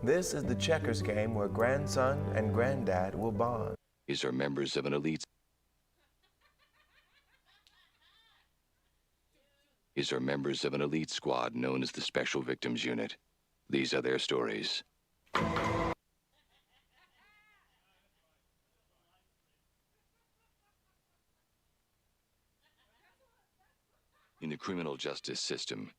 This is the checkers game where grandson and granddad will bond. These are members of an elite. These are members of an elite squad known as the Special Victims Unit. These are their stories. In the criminal justice system,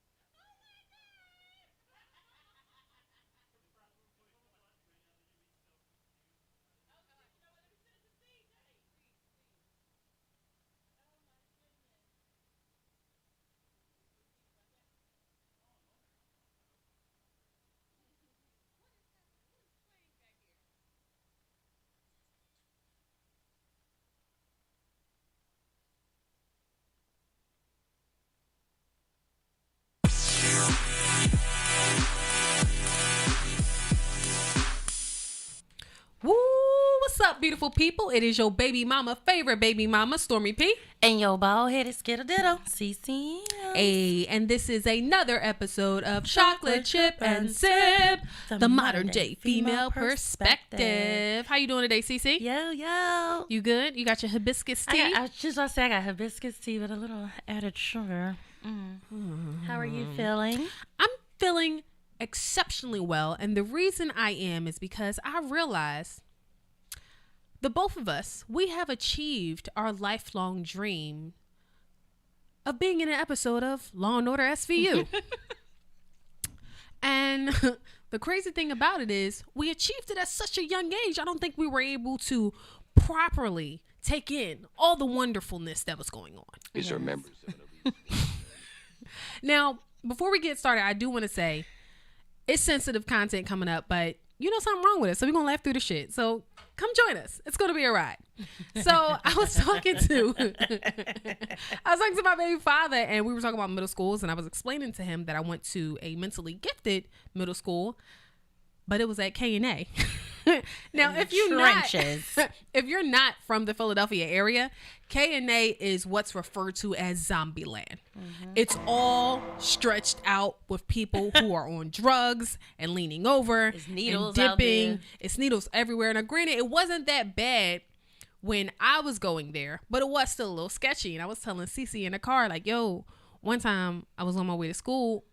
Woo! What's up, beautiful people? It is your baby mama, favorite baby mama, Stormy P. And your bald-headed skiddle-diddle, CC. Hey, and this is another episode of Chocolate Chip and Sip, the modern day female perspective. How you doing today, CC? Yo. You good? You got your hibiscus tea? I was just about to say I got hibiscus tea with a little added sugar. How are you feeling? I'm feeling exceptionally well, and the reason I am is because I realize the both of us, we have achieved our lifelong dream of being in an episode of Law and Order SVU. And the crazy thing about it is we achieved it at such a young age. I don't think we were able to properly take in all the wonderfulness that was going on. these are members of an elite. Now, before we get started, I do want to say it's sensitive content coming up, but you know something wrong with it, so we're gonna laugh through the shit. So come join us. It's gonna be a ride. So I was talking to my baby father, and we were talking about middle schools, and I was explaining to him that I went to a mentally gifted middle school, but it was at K&A. Now, if you're not from the Philadelphia area, K&A is what's referred to as Zombieland. It's all stretched out with people who are on drugs and leaning over It's needles and out dipping. there. It's needles everywhere. Now, granted, it wasn't that bad when I was going there, but it was still a little sketchy. And I was telling Cece in the car, like, yo, one time I was on my way to school,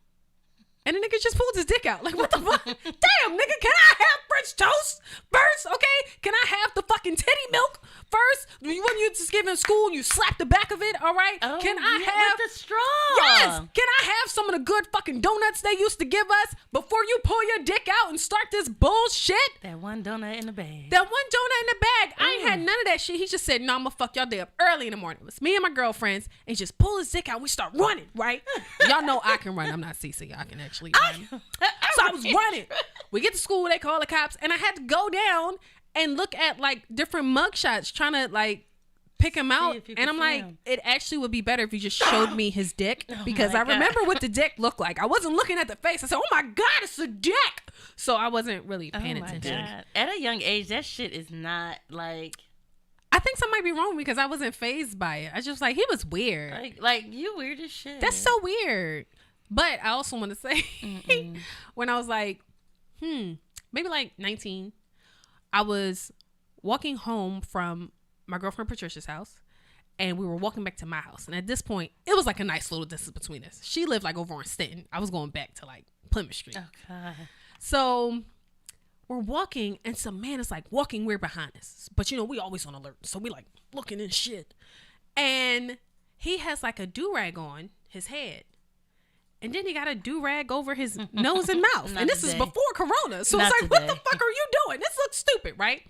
and the nigga just pulled his dick out. Like, what the fuck? Damn, nigga, can I have French toast first? Okay? Can I have the fucking titty milk first? When you just give in school and you slap the back of it, all right? Oh, Can I yeah, have with the straw? Yes! Can I have some of the good fucking donuts they used to give us before you pull your dick out and start this bullshit? That one donut in the bag. That one donut in the bag. I ain't had none of that shit. He just said, no, I'm gonna fuck y'all day up early in the morning. It was me and my girlfriends, and he just pull his dick out. We start running, right? Y'all know I can run. I'm not CC. I can actually run. So I was running. We get to school, they call the cops, and I had to go down and look at like different mugshots trying to like pick him out. if you And could I'm see like, him. it actually would be better if you just showed me his dick, because my I God. remember what the dick looked like. I wasn't looking at the face. I said, oh my God, it's a dick. So I wasn't really paying Oh my attention. God. At a young age, that shit is not like I think something might be wrong because I wasn't fazed by it. I just was like, he was weird. like you weird as shit. That's so weird. But I also want to say, when I was like, maybe like 19, I was walking home from my girlfriend Patricia's house, and we were walking back to my house. And at this point, it was like a nice little distance between us. She lived like over on Stanton. I was going back to like Plymouth Street. Oh God. So we're walking, and some man is like walking weird behind us. But you know, we always on alert. So we like looking and shit. And he has like a do-rag on his head. And then he got a do-rag over his nose and mouth. Not And this is today. before Corona. So Not it's like, what the today. fuck are you doing? This looks stupid, right?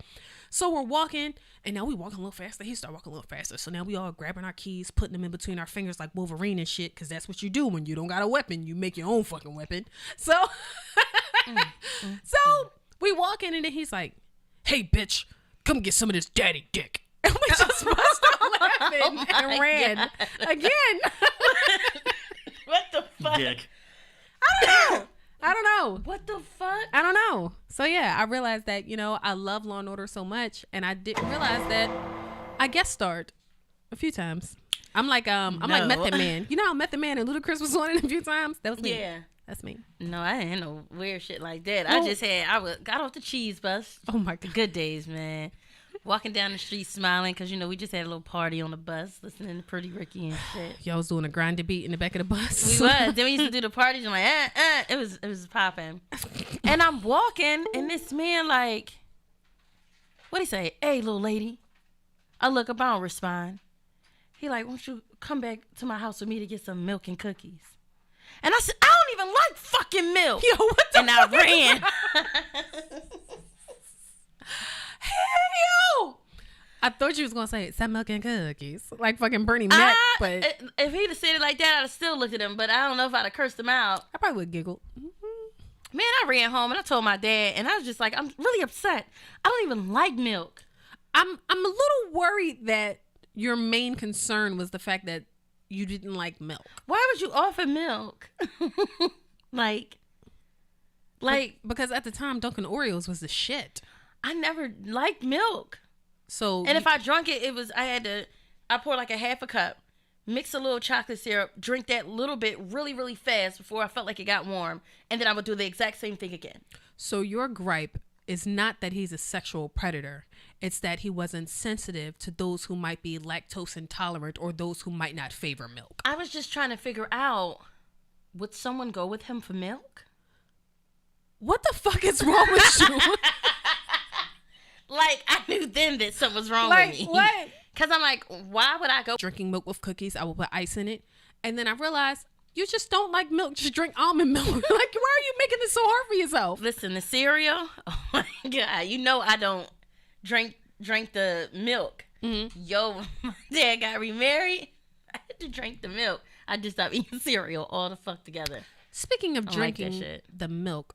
So we're walking, and now we walking a little faster. He started walking a little faster. So now we all grabbing our keys, putting them in between our fingers like Wolverine and shit, because that's what you do when you don't got a weapon. You make your own fucking weapon. So, so we walk in, and then he's like, hey, bitch, come get some of this daddy dick. And we just bust out laughing and ran again. What the fuck? Dick. I don't know. What the fuck? I don't know. So yeah, I realized that, you know, I love Law and Order so much, and I didn't realize that I guest starred a few times. I'm like No. Method Man. You know how Method Man and Ludacris was on it a few times? That was me. Yeah. That's me. No, I ain't no weird shit like that. Well- Got off the cheese bus. Oh my The god. good days, man. Walking down the street smiling because, we just had a little party on the bus listening to Pretty Ricky and shit. Y'all was doing a grinder beat in the back of the bus. We was. Then we used to do the parties. I'm like, It was popping. And I'm walking, and this man like, what he say? Hey, little lady. I look up, I don't respond. He like, won't you come back to my house with me to get some milk and cookies? And I said, I don't even like fucking milk. Yo, what the And I fuck is ran. Hell, I thought you was gonna say some milk and cookies, like fucking Bernie Mac, but If he'd have said it like that, I'd have still looked at him. But I don't know if I'd have cursed him out. I probably would giggle. Man, I ran home and I told my dad, and I was just like, I'm really upset. I don't even like milk. I'm a little worried that your main concern was the fact that you didn't like milk. Why would you offer milk? like, Because at the time, Dunkin' Oreos was the shit. I never liked milk. So And if I drunk it, I pour like a half a cup, mix a little chocolate syrup, drink that little bit really, really fast before I felt like it got warm. And then I would do the exact same thing again. So your gripe is not that he's a sexual predator. It's that he wasn't sensitive to those who might be lactose intolerant or those who might not favor milk. I was just trying to figure out, would someone go with him for milk? What the fuck is wrong with you? Like, I knew then that something was wrong Like, with me. what? Because I'm like, why would I go? Drinking milk with cookies, I will put ice in it. And then I realized you just don't like milk. Just drink almond milk. Like, why are you making this so hard for yourself? Listen, the cereal, oh my God, I don't drink the milk. Mm-hmm. Yo, my dad got remarried. I had to drink the milk. I just stopped eating cereal all the fuck together. Speaking of I like that drinking shit. the milk,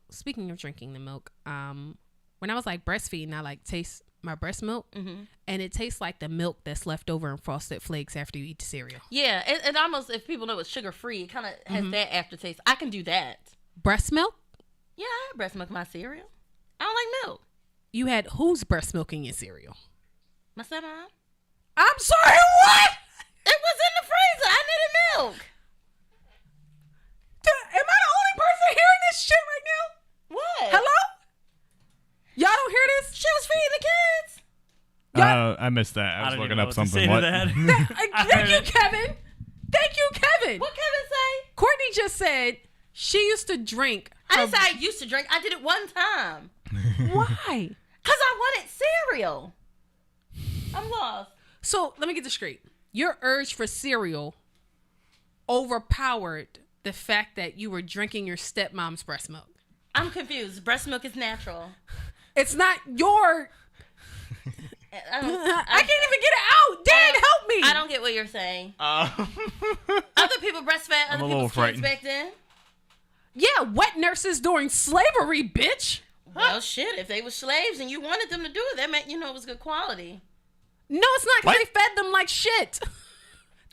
when I was like breastfeeding, I like taste my breast milk, and it tastes like the milk that's left over in Frosted Flakes after you eat the cereal. Yeah, it almost, if people know it's sugar free, it kind of has that aftertaste. I can do that. Breast milk? Yeah, I have breast milk in my cereal. I don't like milk. You had whose breast milk in your cereal? My stepmom. I'm sorry, what? It was in the freezer. I needed milk. Am I the only person hearing this shit right now? What? Hello? Y'all don't hear this? She was feeding the kids. I missed that. I was don't looking even know up what to something. say to What? that. Thank you, Kevin. Thank you, Kevin. What Kevin say? Courtney just said she used to drink. I didn't say I used to drink. I did it one time. Why? Because I wanted cereal. I'm lost. So let me get this straight. Your urge for cereal overpowered the fact that you were drinking your stepmom's breast milk. I'm confused. Breast milk is natural. It's not your. I I can't even get it out. Dad, help me. I don't get what you're saying. Other people breastfed I'm other a little people's kids frightened. back then. Yeah, wet nurses during slavery, bitch. Well, shit. If they were slaves and you wanted them to do it, that meant it was good quality. No, it's not because they fed them like shit.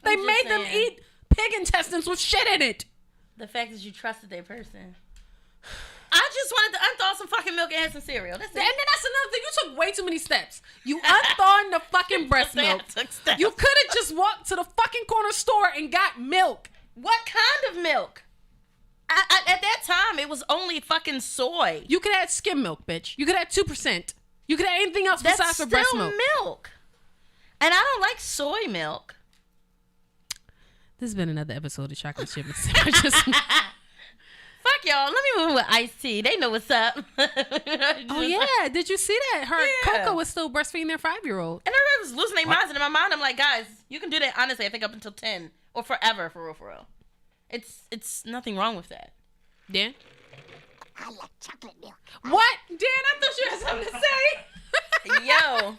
They just made them saying. eat pig intestines with shit in it. The fact that you trusted that person. I just wanted to unthaw some fucking milk and have some cereal. That's it. And then that's another thing. You took way too many steps. You unthawing the fucking breast milk. I took steps. You could have just walked to the fucking corner store and got milk. What kind of milk? At that time, it was only fucking soy. You could have skim milk, bitch. You could have 2%. You could have anything else That's besides still for breast milk. milk. And I don't like soy milk. This has been another episode of Chocolate Chip and Sandwiches. Fuck y'all. Let me move with iced tea. They know what's up. Oh yeah, did you see that? Her Yeah. Coco was still breastfeeding their 5-year-old. And everybody was losing their minds. And in my mind, I'm like, guys, you can do that honestly, I think up until 10 or forever, for real, for real. It's nothing wrong with that. Dan? I like chocolate milk. What? Dan, I thought you had something to say. Yo,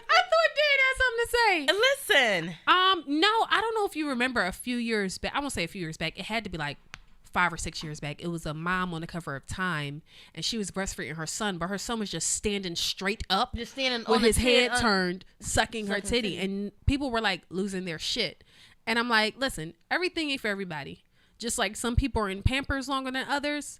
I thought Dan had something to say. listen. No, I don't know if you remember a few years back. I won't say a few years back. It had to be like 5 or 6 years back. It was a mom on the cover of Time, and she was breastfeeding her son, but her son was just standing straight up, Just standing with on his head head turned, sucking her sucking titty, titty. and people were like losing their shit. And I'm like, listen, everything ain't for everybody. Just like some people are in Pampers longer than others,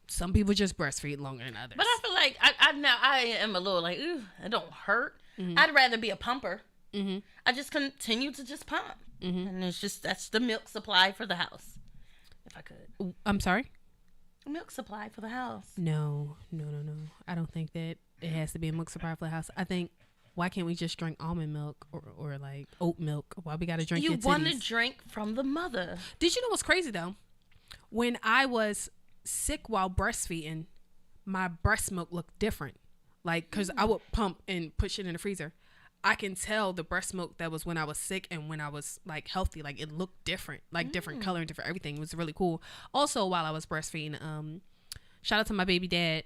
some people just breastfeed longer than others. But I feel like I am a little like, ooh, it don't hurt. I'd rather be a pumper. I just continue to just pump. And it's just, that's the milk supply for the house. if I could. I'm sorry? Milk supply for the house. No. I don't think that it has to be a milk supply for the house. I think, why can't we just drink almond milk or like oat milk? Why we got to drink You your want to titties? drink from the mother. Did you know what's crazy though? When I was sick while breastfeeding, my breast milk looked different. Like, cause I would pump and push it in the freezer. I can tell the breast milk that was when I was sick and when I was like healthy. Like it looked different, like different color and different everything. It was really cool. Also, while I was breastfeeding, shout out to my baby dad.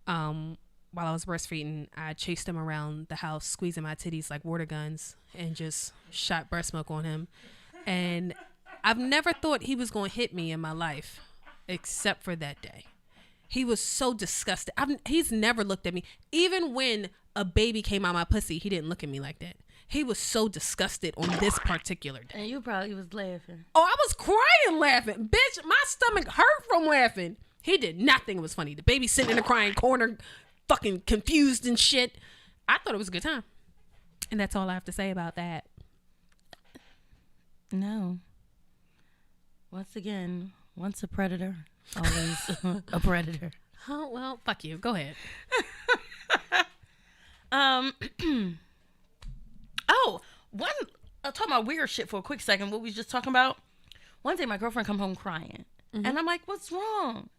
While I was breastfeeding, I chased him around the house, squeezing my titties like water guns and just shot breast milk on him. And I've never thought he was going to hit me in my life, except for that day. He was so disgusted. He's never looked at me. Even when a baby came out my pussy, he didn't look at me like that. He was so disgusted on this particular day. And you probably was laughing. Oh, I was crying laughing. Bitch, my stomach hurt from laughing. He did not think it was funny. The baby sitting in the crying corner, fucking confused and shit. I thought it was a good time. And that's all I have to say about that. No. Once again, once a predator, always a predator. Oh, well, fuck you. Go ahead. I'll talk about weird shit for a quick second. What we was just talking about. One day my girlfriend come home crying. And I'm like, what's wrong?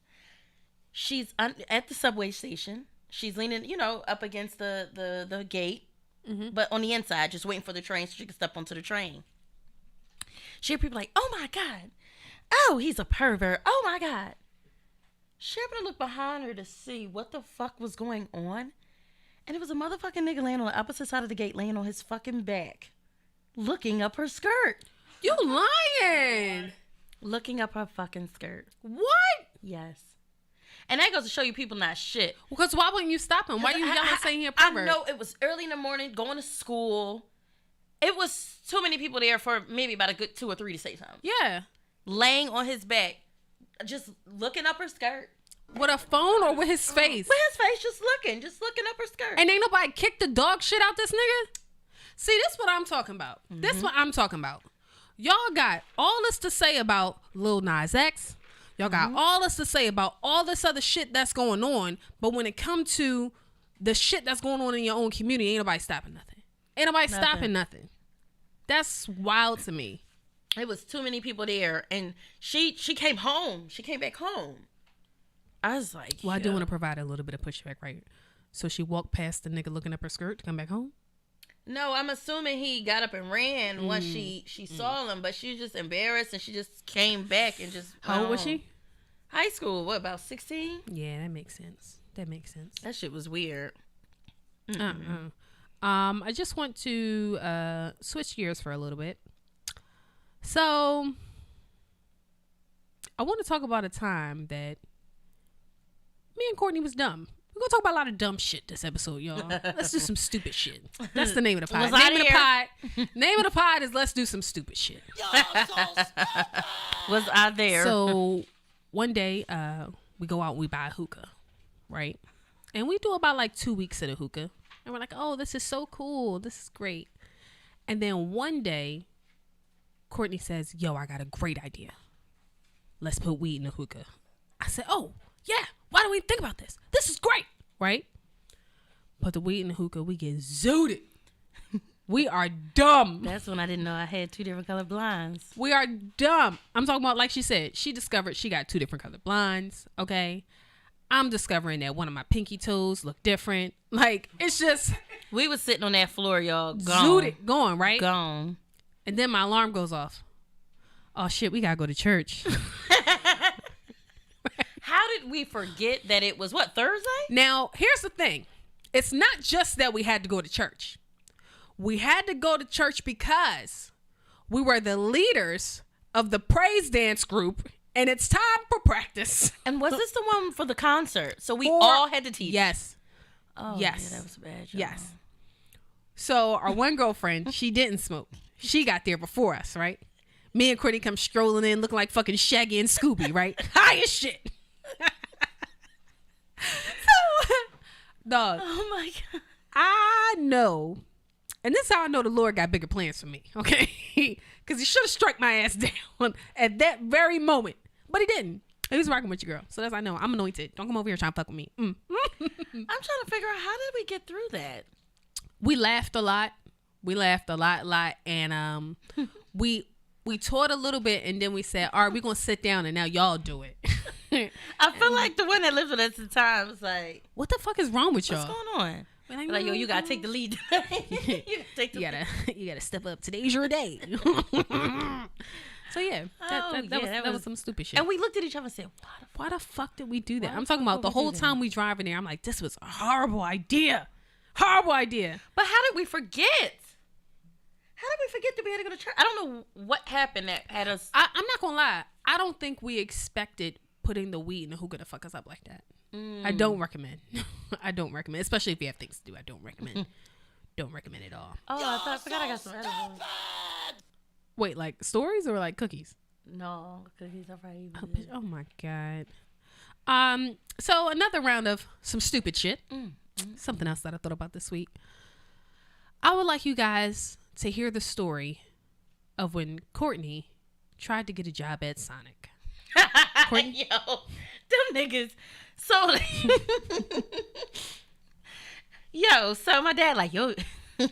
She's at the subway station. She's leaning, up against the gate. But on the inside, just waiting for the train so she can step onto the train. She hear people like, oh my God. Oh, he's a pervert. Oh my God. She happened to look behind her to see what the fuck was going on. And it was a motherfucking nigga laying on the opposite side of the gate, laying on his fucking back, looking up her skirt. You lying. Looking up her fucking skirt. What? Yes. And that goes to show you people not shit. Because why wouldn't you stop him? Why you yelling saying he a pervert? I know it was early in the morning, going to school. It was too many people there for maybe about a good 2 or 3 to say something. Yeah. Laying on his back, just looking up her skirt. With a phone or with his face? With his face, just looking up her skirt. And ain't nobody kicked the dog shit out this nigga? See, this what I'm talking about. This what I'm talking about. Y'all got all this to say about Lil Nas X. Y'all got all this to say about all this other shit that's going on. But when it come to the shit that's going on in your own community, ain't nobody stopping nothing. Ain't nobody stopping nothing. That's wild to me. It was too many people there. And she came home. She came back home. I was like, well, I do want to provide a little bit of pushback right here. So she walked past the nigga looking up her skirt to come back home? No, I'm assuming he got up and ran once she saw him, but she was just embarrassed and she just came back and just. How old was she? High school. What, about 16? Yeah, that makes sense. That shit was weird. I just want to switch gears for a little bit. So I want to talk about a time that me and Courtney was dumb. We're going to talk about a lot of dumb shit this episode, y'all. Let's do some stupid shit. That's the name of the pod. Name of the pod is Let's Do Some Stupid Shit. Was I there? So one day we go out and we buy a hookah, right? And we do about like 2 weeks of the hookah. And we're like, oh, this is so cool. This is great. And then one day, Courtney says, yo, I got a great idea. Let's put weed in the hookah. I said, oh, yeah. Why don't we think about this? This is great, right? Put the weed in the hookah. We get zooted. We are dumb. That's when I didn't know I had 2 different colored blinds. We are dumb. I'm talking about, like she said, she discovered she got 2 different colored blinds, okay? I'm discovering that one of my pinky toes look different. Like, it's just... We was sitting on that floor, y'all. Gone. Zooted. Going, right? Gone. And then my alarm goes off. Oh, shit, we gotta go to church. How did we forget that it was, what, Thursday? Now, here's the thing. It's not just that we had to go to church. We had to go to church because we were the leaders of the praise dance group, and it's time for practice. And was this the one for the concert? So we all had to teach? Yes. Oh, yes. Yeah, that was bad, y'all. Yes. So our one girlfriend, she didn't smoke. She got there before us, right? Me and Courtney come strolling in looking like fucking Shaggy and Scooby, right? High as shit. So, dog. Oh my God. I know, and this is how I know the Lord got bigger plans for me, okay? Because he should have struck my ass down at that very moment. But he didn't. He was rocking with your girl. So that's I know. I'm anointed. Don't come over here trying to fuck with me. I'm trying to figure out how did we get through that? We laughed a lot. And we taught a little bit, and then we said, all right, we're going to sit down, and now y'all do it. I feel like the one that lives with us at the time was like, What the fuck is wrong with what's y'all? going on? Like, yo, you gotta take the lead. You gotta step up. Today's your day. So yeah, that was some stupid shit. And we looked at each other and said, Why the fuck did we do that? I'm talking about the whole time we driving there. I'm like, this was a horrible idea. Horrible idea. But how did we forget? How did we forget that we had to go to church? I don't know what happened that had us. I'm not gonna lie. I don't think we expected putting the weed in the hookah to fuck us up like that. I don't recommend. I don't recommend, especially if you have things to do. I don't recommend. Don't recommend at all. Oh, I forgot I got some edibles. Wait, like stories or like cookies? No, cookies are probably Oh, bitch, oh my god. So another round of some stupid shit. Something else that I thought about this week. I would like you guys to hear the story of when Courtney tried to get a job at Sonic. Yo, them niggas. So, so my dad like, yo,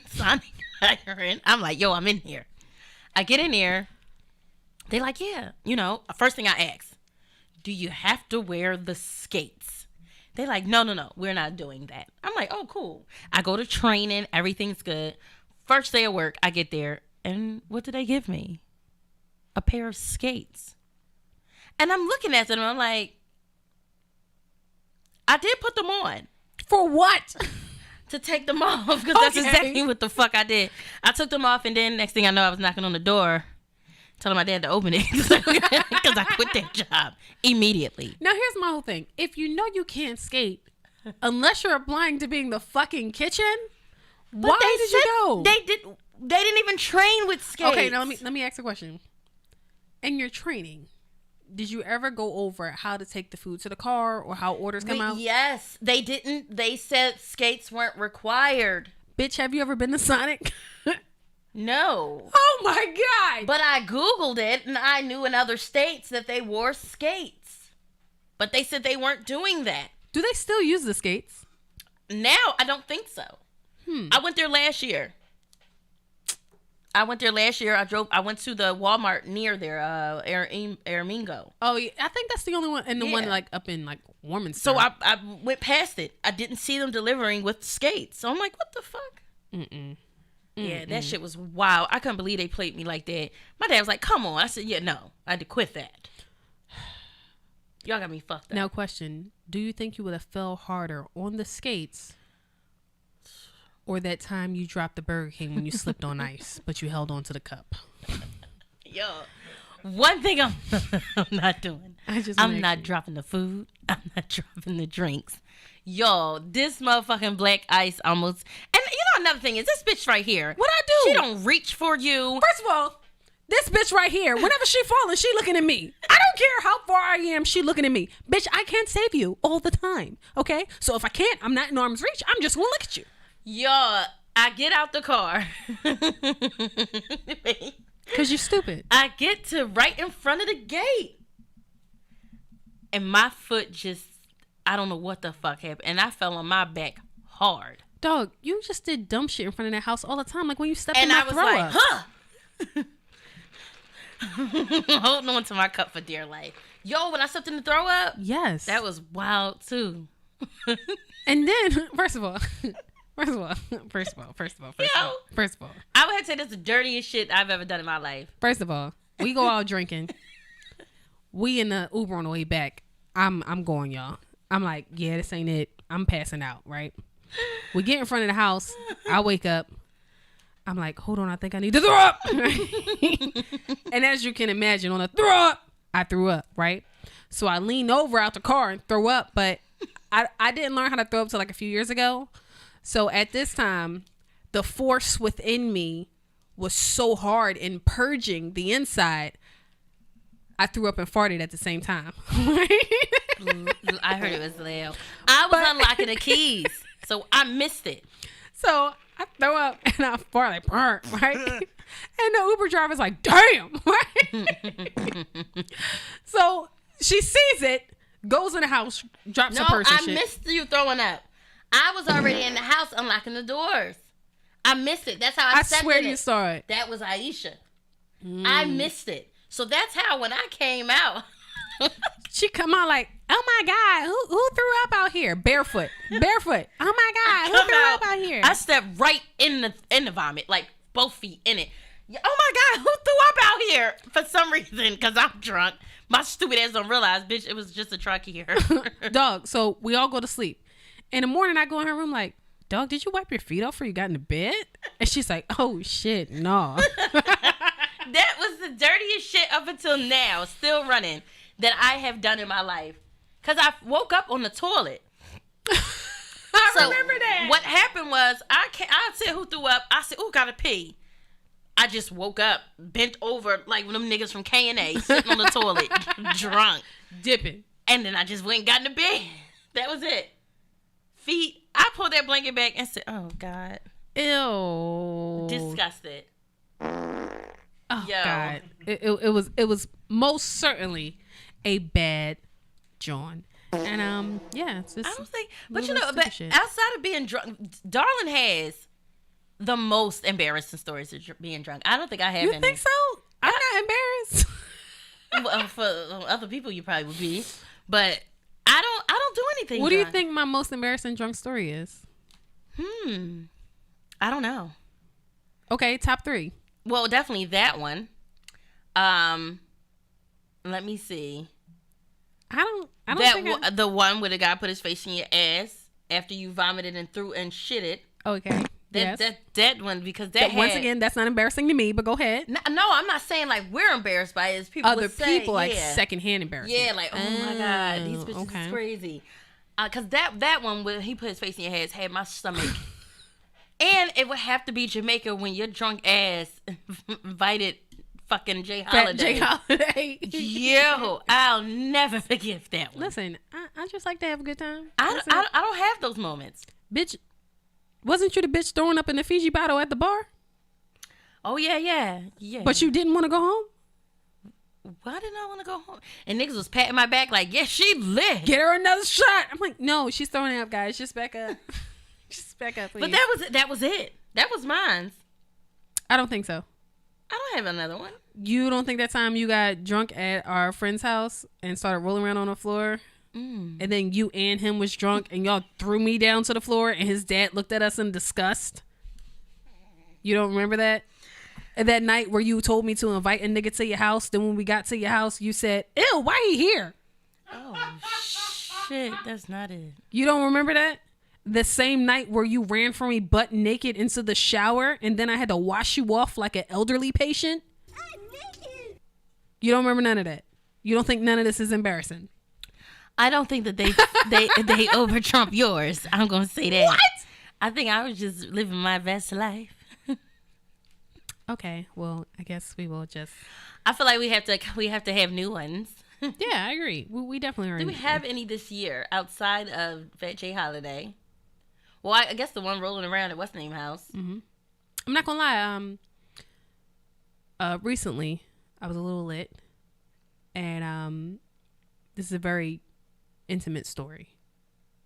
Sonic hiring. I'm like, yo, I'm in here. I get in there. They like, yeah. You know, first thing I ask, do you have to wear the skates? They like, no, we're not doing that. I'm like, oh, cool. I go to training. Everything's good. First day of work, I get there. And what do they give me? A pair of skates. And I'm looking at them. I'm like, I did put them on. For what? To take them off. Because that's exactly what the fuck I did. I took them off, and then next thing I know, I was knocking on the door, telling my dad to open it. Because I quit that job immediately. Now, here's my whole thing. If you know you can't skate, unless you're applying to being the fucking kitchen, why did you go? They didn't even train with skates. Okay, now let me ask a question. In your training, did you ever go over how to take the food to the car or how orders come out? Yes, they didn't. They said skates weren't required. Bitch, have you ever been to Sonic? No. Oh my God. But I Googled it, and I knew in other states that they wore skates. But they said they weren't doing that. Do they still use the skates? Now, I don't think so. I went there last year. I went to the Walmart near there, Aramingo. Oh, yeah, I think that's the only one, and the one like up in like Warminster. So I went past it. I didn't see them delivering with skates. So I'm like, what the fuck? Yeah, that shit was wild. I couldn't believe they played me like that. My dad was like, come on. I said, yeah, no. I had to quit that. Y'all got me fucked up. Now, question. Do you think you would have fell harder on the skates or that time you dropped the Burger King when you slipped on ice, but you held on to the cup? Yo, one thing I'm not doing. I'm not dropping the food. I'm not dropping the drinks. Yo, this motherfucking black ice almost. And you know another thing is this bitch right here. What I do? She don't reach for you. First of all, this bitch right here, whenever she falling, she looking at me. I don't care how far I am, she looking at me. Bitch, I can't save you all the time, okay? So if I can't, I'm not in arm's reach. I'm just gonna look at you. Yo, I get out the car. Because you're stupid. I get to right in front of the gate. And my foot just, I don't know what the fuck happened. And I fell on my back hard. Dog, you just did dumb shit in front of that house all the time. Like when you stepped and in my I was throw like, up. huh? Holding on to my cup for dear life. Yo, when I stepped in the throw up, Yes. that was wild too. And then, first of all, I would have to say that's the dirtiest shit I've ever done in my life. First of all, we go out drinking. We in the Uber on the way back. I'm going, y'all. I'm like, yeah, this ain't it. I'm passing out, right? We get in front of the house. I wake up. I'm like, hold on, I think I need to throw up. And as you can imagine, on the throw up, I threw up, right? So I leaned over out the car and throw up, but I didn't learn how to throw up till like a few years ago. So at this time, the force within me was so hard in purging the inside, I threw up and farted at the same time. I heard it was loud. I was unlocking the keys, so I missed it. So I throw up and I fart like, burnt, right? And the Uber driver's like, damn, right? So She sees it, goes in the house, drops No, her purse and I shit. missed you throwing up. I was already in the house unlocking the doors. I missed it. That's how I I swear accepted you it. saw it. That was Aisha. I missed it. So that's how when I came out, She come out like, oh my God, who threw up out here? Barefoot. Oh my God, who come threw out, up out here? I stepped right in the vomit, like both feet in it. Oh my God, who threw up out here? For some reason, because I'm drunk. My stupid ass don't realize, bitch, it was just a trachea. Dog, so we all go to sleep. In the morning, I go in her room like, dog, did you wipe your feet off before you got in the bed? And she's like, oh shit, no. That was the dirtiest shit up until now, still running, that I have done in my life. Because I woke up on the toilet. I remember that. What happened was, I said, who threw up? I said, ooh, gotta pee. I just woke up, bent over like one of them niggas from K&A, sitting on the toilet, drunk. Dipping. And then I just went and got in the bed. That was it. Feet. I pulled that blanket back and said, oh, God. Ew. Disgusted. Oh Yo. God. It was most certainly a bad John. And yeah, it's just I don't think, but you little know, stupid but shit. outside of being drunk, Darlin has the most embarrassing stories of being drunk. I don't think I have You any. think so? I'm not embarrassed. Well, for other people, you probably would be, but I don't do anything. What do you drunk. think my most embarrassing drunk story is? I don't know. Okay, top 3. Well, definitely that one. Let me see. I don't think The one where the guy put his face in your ass after you vomited and threw and shit it. okay. Yes. That one, because that Once had- again, that's not embarrassing to me, but go ahead. No, I'm not saying like we're embarrassed by it. It's people Other would say, people like yeah. secondhand embarrassment. Yeah, like, oh my God, these bitches okay. is crazy. Cause that one where he put his face in your ass had my stomach. And it would have to be Jamaica when your drunk ass invited fucking Jay Fat Holiday. Jay Holiday. Yo, I'll never forgive that one. Listen, I just like to have a good time. I That's it. don't have those moments. Bitch, wasn't you the bitch throwing up in the Fiji bottle at the bar? Oh yeah. But you didn't want to go home? Why didn't I want to go home? And niggas was patting my back like, yeah, she lit. Get her another shot. I'm like, no, she's throwing up, guys. Just back up. Just back up, please. But that was it. That was mine. I don't think so. I don't have another one. You don't think that time you got drunk at our friend's house and started rolling around on the floor? And then you and him was drunk and y'all threw me down to the floor and his dad looked at us in disgust? You don't remember that? And that night where you told me to invite a nigga to your house, then when we got to your house, you said, ew, why he here? Oh, shit. That's not it. You don't remember that? The same night where you ran from me butt naked into the shower and then I had to wash you off like an elderly patient? You don't remember none of that? You don't think none of this is embarrassing? I don't think that they over trump yours. I'm gonna say that. What? I think I was just living my best life. Okay, well, I guess we will just... I feel like we have to have new ones. Yeah, I agree. We definitely are. Do we have any this year outside of Fat J Holiday? Well, I guess the one rolling around at What's Name House. I'm not gonna lie. Recently, I was a little lit, and this is a very intimate story.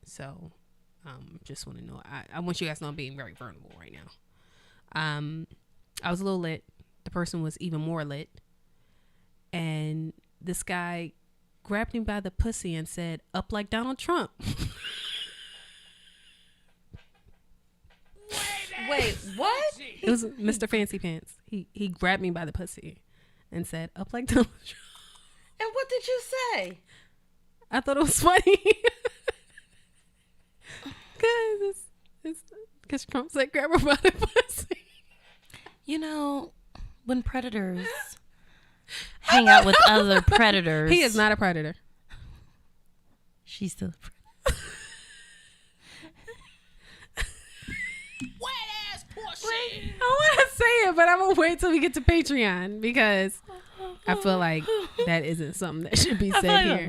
So, just want to know. I want you guys to know I'm being very vulnerable right now. I was a little lit. The person was even more lit, and this guy grabbed me by the pussy and said, "Up like Donald Trump." Wait, what? It was Mr. Fancy Pants. He grabbed me by the pussy and said, "Up like Donald Trump." And what did you say? I thought it was funny. Because Trump said, "Grab her by the pussy." You know, when predators hang out with other predators, He is not a predator. She's still a predator. I want to say it, but I'm going to wait till we get to Patreon because I feel like that isn't something that should be said here.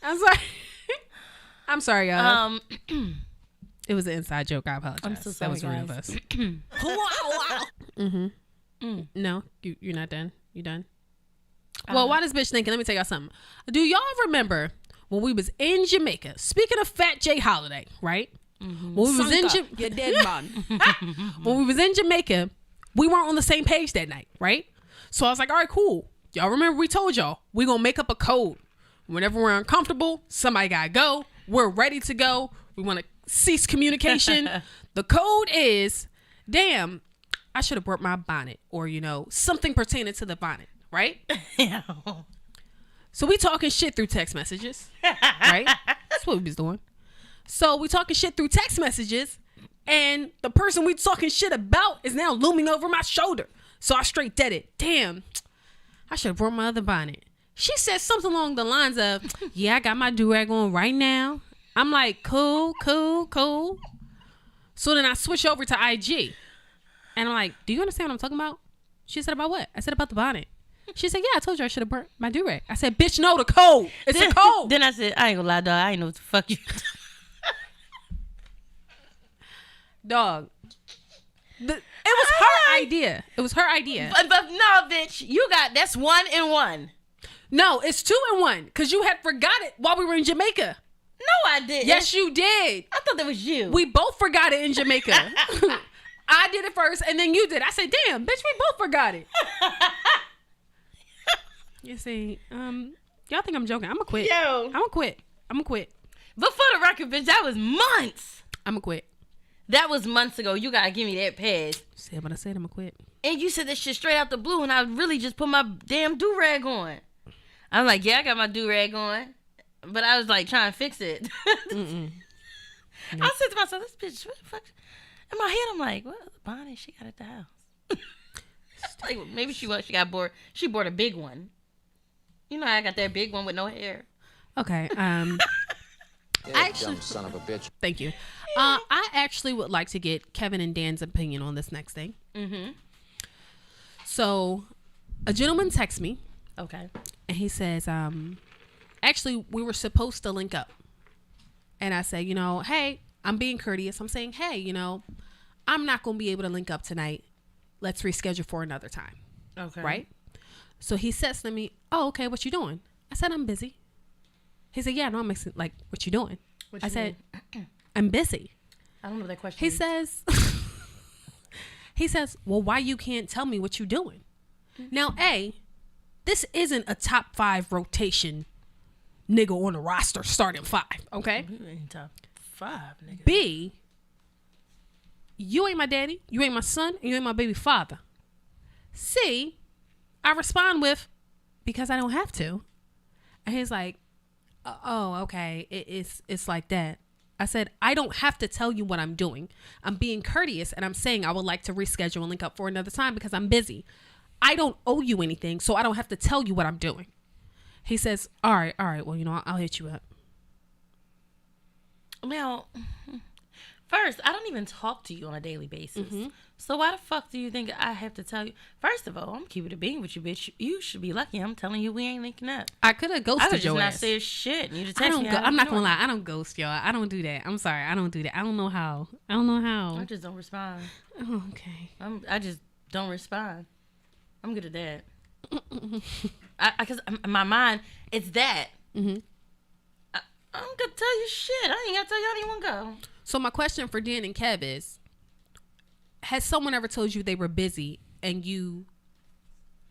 I'm sorry. I'm sorry, y'all. It was an inside joke. I apologize. I'm so That was sorry, rude of guys. us. No, you're not done. You done? Well, while this bitch thinking, let me tell y'all something. Do y'all remember when we was in Jamaica? Speaking of Fat J Holiday, right? When we was in you're dead man. when we was in Jamaica, we weren't on the same page that night, right? So I was like, all right, cool. Y'all remember we told y'all we gonna make up a code. Whenever we're uncomfortable, somebody gotta go. We're ready to go. We want to cease communication. The code is, damn, I should have brought my bonnet, or something pertaining to the bonnet, right? Yeah. So we talking shit through text messages, right? That's what we was doing. So we talking shit through text messages, and the person we talking shit about is now looming over my shoulder. So I straight dead it. Damn, I should have brought my other bonnet. She said something along the lines of, yeah, I got my do-rag on right now. I'm like, cool. So then I switch over to IG. And I'm like, do you understand what I'm talking about? She said, about what? I said, about the bonnet. She said, yeah, I told you I should have burnt my do-rag. I said, bitch, no, the code. It's a code. Then I said, I ain't gonna lie, dog. I ain't know what the fuck you. Dog. It was her idea. It was her idea. But no, bitch. That's 1 and 1. No, it's 2 and 1. Because you had forgot it while we were in Jamaica. No, I didn't. Yes, you did. I thought that was you. We both forgot it in Jamaica. I did it first, and then you did. I said, damn, bitch, we both forgot it. You see, y'all think I'm joking. I'm going to quit. Yo. I'm going to quit. But for the record, bitch, that was months. I'm going to quit. That was months ago. You gotta give me that pass. Said what I said, I'm going to quit. And you said that shit straight out the blue, and I really just put my damn do-rag on. I'm like, yeah, I got my do-rag on. But I was like trying to fix it. I said to myself, this bitch, what the fuck? In my head, I'm like, what bonnet she got at the house? Like, maybe she got bored. She bought a big one. You know how I got that big one with no hair. Okay. I actually, son of a bitch. thank you. I actually would like to get Kevin and Dan's opinion on this next thing. Mm-hmm. So, a gentleman texts me. Okay. And he says, actually, we were supposed to link up. And I say, hey, I'm being courteous. I'm saying, hey, I'm not going to be able to link up tonight. Let's reschedule for another time. Okay. Right? So he says to me, oh, okay, what you doing? I said, I'm busy. He said, yeah, no, I'm mixing, like, what you doing? I said, I'm busy. I don't know what that question He is. says, well, why you can't tell me what you doing? Now, A, this isn't a top 5 rotation nigga on the roster starting 5, okay? You ain't top 5, nigga. B, you ain't my daddy, you ain't my son, and you ain't my baby father. C, I respond with, because I don't have to. And he's like, oh, okay, it's like that. I said, I don't have to tell you what I'm doing. I'm being courteous, and I'm saying I would like to reschedule and link up for another time because I'm busy. I don't owe you anything, so I don't have to tell you what I'm doing. He says, all right, well, I'll hit you up. Now, first, I don't even talk to you on a daily basis. Mm-hmm. So why the fuck do you think I have to tell you? First of all, I'm keeping it being with you, bitch. You should be lucky. I'm telling you we ain't linking up. I could have ghosted I could your just ass. not say shit. You just I text don't me. go, I'm not gonna lie. I don't ghost y'all. I don't do that. I'm sorry. I don't do that. I don't know how. I just don't respond. Oh, okay. I just don't respond. I'm good at that. Because my mind, it's that. Mm-hmm. I'm gonna tell you shit. I ain't gotta tell you how anyone go. So my question for Dan and Kev is, has someone ever told you they were busy and you,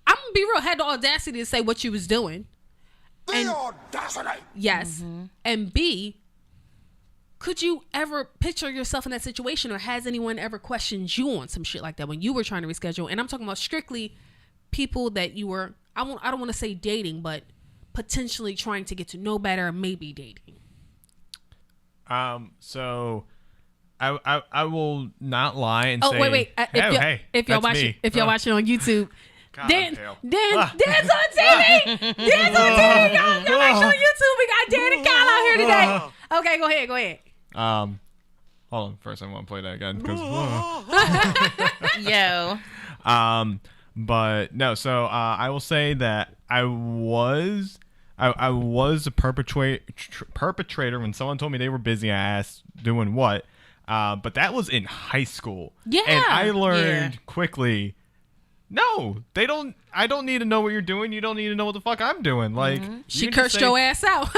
I'm gonna be real, had the audacity to say what you was doing? The audacity! Yes. Mm-hmm. And B, could you ever picture yourself in that situation, or has anyone ever questioned you on some shit like that when you were trying to reschedule? And I'm talking about strictly people that you were, I don't want to say dating, but potentially trying to get to know better, maybe dating. So I will not lie and Oh, say, wait. If y'all watching on YouTube, God, Dan's hell. on TV. Dan's on TV. Y'all watch on YouTube. We got Dan and Kyle out here today. Okay, go ahead. Hold on. First, I want to play that again. 'Cause, Yo. but no. So I will say that I was a perpetrator when someone told me they were busy. I asked doing what. But that was in high school. Yeah. And I learned quickly No, they don't. I don't need to know what you're doing. You don't need to know what the fuck I'm doing. Like you She can just cursed say- your ass out.